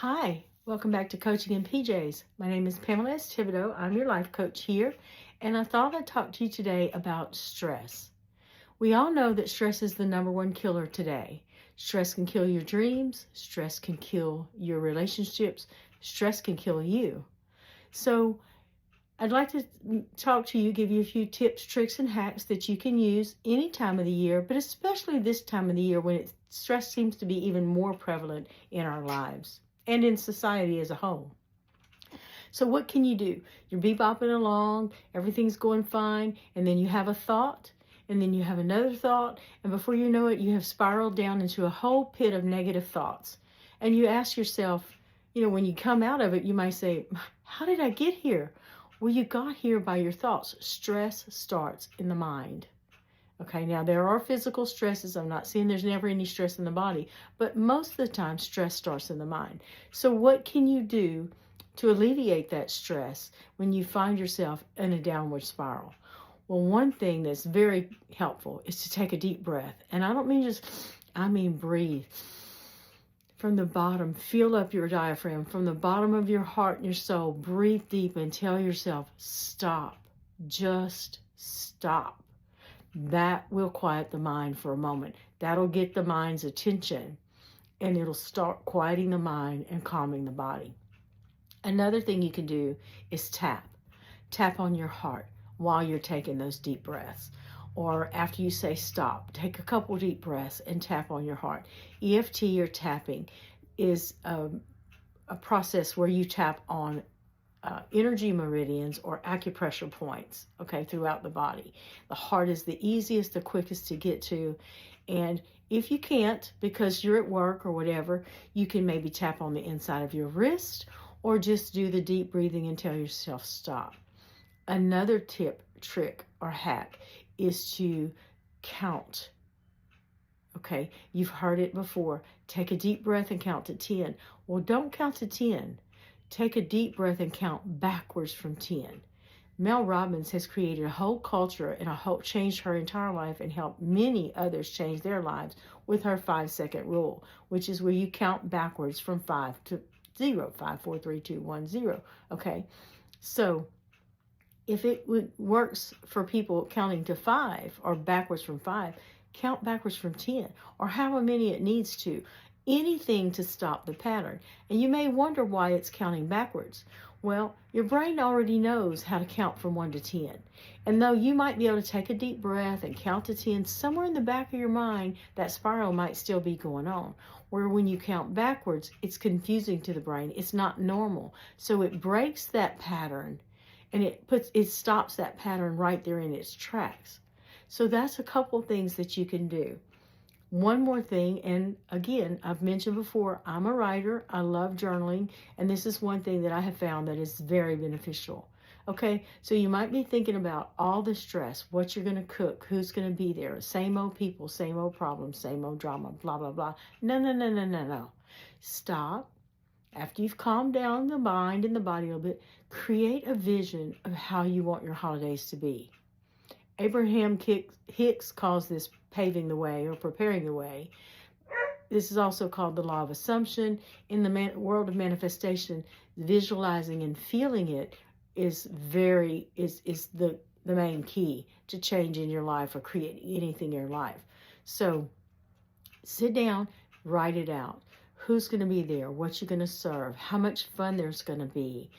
Hi, welcome back to Coaching in PJs. My name is Pamela Thibodeau. I'm your life coach here, and I thought I'd talk to you today about stress. We all know that stress is the #1 killer today. Stress can kill your dreams, stress can kill your relationships, stress can kill you. So I'd like to talk to you, give you a few tips, tricks, and hacks that you can use any time of the year, but especially this time of the year when stress seems to be even more prevalent in our lives and in society as a whole. So what can you do? You're bebopping along, everything's going fine, and then you have a thought, and then you have another thought, and before you know it, you have spiraled down into a whole pit of negative thoughts. And you ask yourself, when you come out of it, you might say, how did I get here? Well, you got here by your thoughts. Stress starts in the mind. Okay, now there are physical stresses. I'm not saying there's never any stress in the body, but most of the time stress starts in the mind. So what can you do to alleviate that stress when you find yourself in a downward spiral? Well, one thing that's very helpful is to take a deep breath. And I don't mean I mean breathe. From the bottom, feel up your diaphragm. From the bottom of your heart and your soul, breathe deep and tell yourself, stop. Just stop. That will quiet the mind for a moment. That'll get the mind's attention, and it'll start quieting the mind and calming the body. Another thing you can do is tap. Tap on your heart while you're taking those deep breaths. Or after you say stop, take a couple deep breaths and tap on your heart. EFT or tapping is a process where you tap on energy meridians or acupressure points, okay, throughout the body. The heart is the easiest, the quickest to get to. And if you can't, because you're at work or whatever, you can maybe tap on the inside of your wrist or just do the deep breathing and tell yourself stop. Another tip, trick, or hack is to count. Okay, you've heard it before. Take a deep breath and count to 10. Well, don't count to 10. Take a deep breath and count backwards from 10. Mel Robbins has created a whole culture and changed her entire life and helped many others change their lives with her 5-second rule, which is where you count backwards from 5 to 0. 5, 4, 3, 2, 1, 0. Okay, so if it works for people counting to 5 or backwards from 5, count backwards from 10 or however many it needs to. Anything to stop the pattern. And you may wonder why it's counting backwards. Well, your brain already knows how to count from 1 to 10. And though you might be able to take a deep breath and count to 10, somewhere in the back of your mind, that spiral might still be going on. Where when you count backwards, it's confusing to the brain. It's not normal. So it breaks that pattern and it stops that pattern right there in its tracks. So that's a couple things that you can do. One more thing, and again, I've mentioned before, I'm a writer, I love journaling, and this is one thing that I have found that is very beneficial. Okay, so you might be thinking about all the stress, what you're going to cook, who's going to be there, same old people, same old problems, same old drama, blah, blah, blah. No. Stop. After you've calmed down the mind and the body a little bit, create a vision of how you want your holidays to be. Abraham Hicks calls this paving the way or preparing the way. This is also called the law of assumption. In the world of manifestation, visualizing and feeling it is the main key to changing your life or creating anything in your life. So sit down, write it out. Who's going to be there? What you're going to serve? How much fun there's going to be?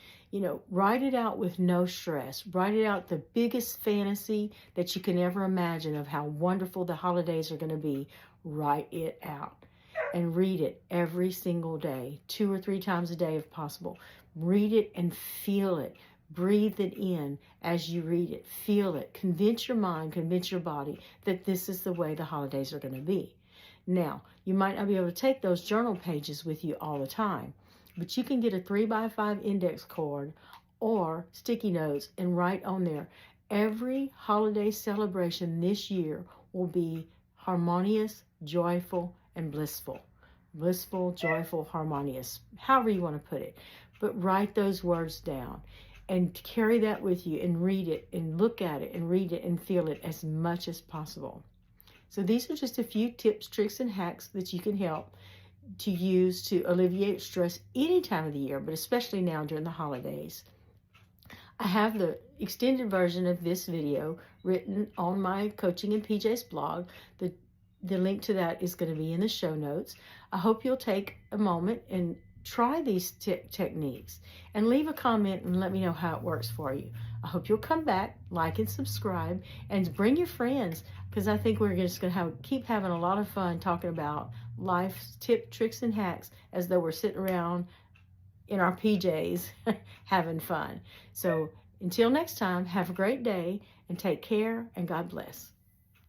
Write it out with no stress. Write it out the biggest fantasy that you can ever imagine of how wonderful the holidays are going to be. Write it out and read it every single day, 2 or 3 times a day if possible. Read it and feel it. Breathe it in as you read it. Feel it. Convince your mind, convince your body that this is the way the holidays are going to be. Now, you might not be able to take those journal pages with you all the time, but you can get a 3x5 index card or sticky notes and write on there, every holiday celebration this year will be harmonious, joyful, and blissful. Blissful, joyful, harmonious, however you want to put it. But write those words down and carry that with you and read it and look at it and read it and feel it as much as possible. So these are just a few tips, tricks, and hacks that you can help to use to alleviate stress any time of the year, but especially now during the holidays. I have the extended version of this video written on my Coaching in PJ's blog. The link to that is going to be in the show notes. I hope you'll take a moment and try these techniques and leave a comment and let me know how it works for you. I hope you'll come back, like and subscribe, and bring your friends, because I think we're just going to keep having a lot of fun talking about life tip, tricks, and hacks as though we're sitting around in our PJs having fun. So until next time, have a great day and take care, and God bless.